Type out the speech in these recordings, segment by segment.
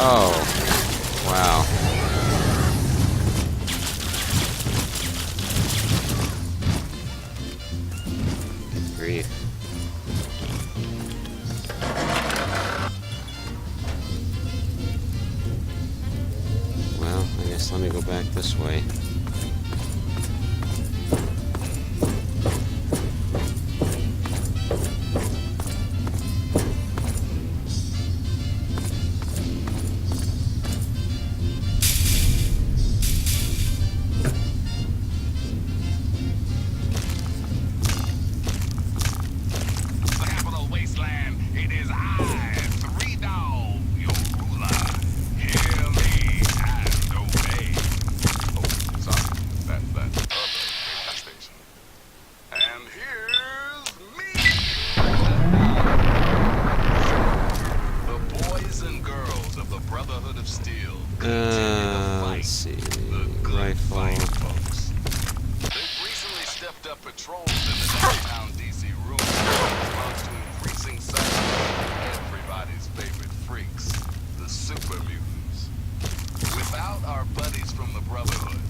Oh, wow. Good grief. Well, I guess let me go back this way. Let's see. Rifle. They've recently stepped up patrols in the downtown DC room in response to increasing sightings of everybody's favorite freaks, the super mutants. Without our buddies from the Brotherhood,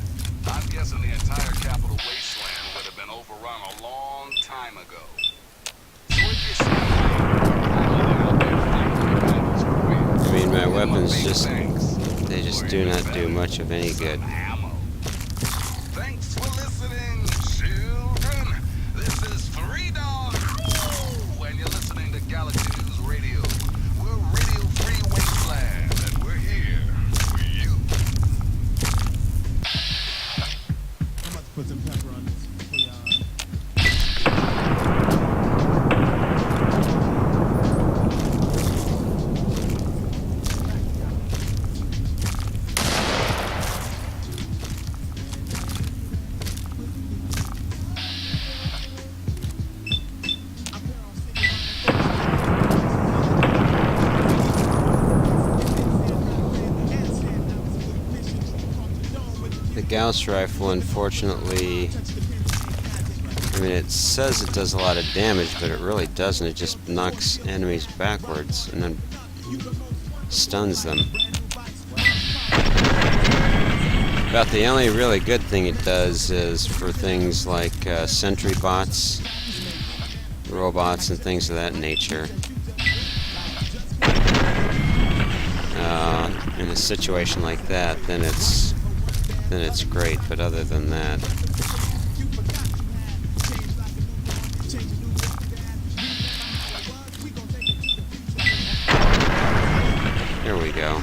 I'm guessing the entire Capital Wasteland would have been overrun a long time ago. So if you're seeing me, out there fighting the battles for real. I mean, my weapons Big just, thanks. they just do not do much of any good. Ammo. Thanks for listening, children. This is Three Dog, and you're listening to Galaxy News Radio. We're Radio Free Wasteland, and we're here for you. I'm about to put some pepper on this for y'all. The Gauss rifle, unfortunately, I mean, it says it does a lot of damage, but it really doesn't. It just knocks enemies backwards and then stuns them. About the only really good thing it does is for things like sentry bots, robots, and things of that nature. In a situation like that, then it's great. But other than that, here we go.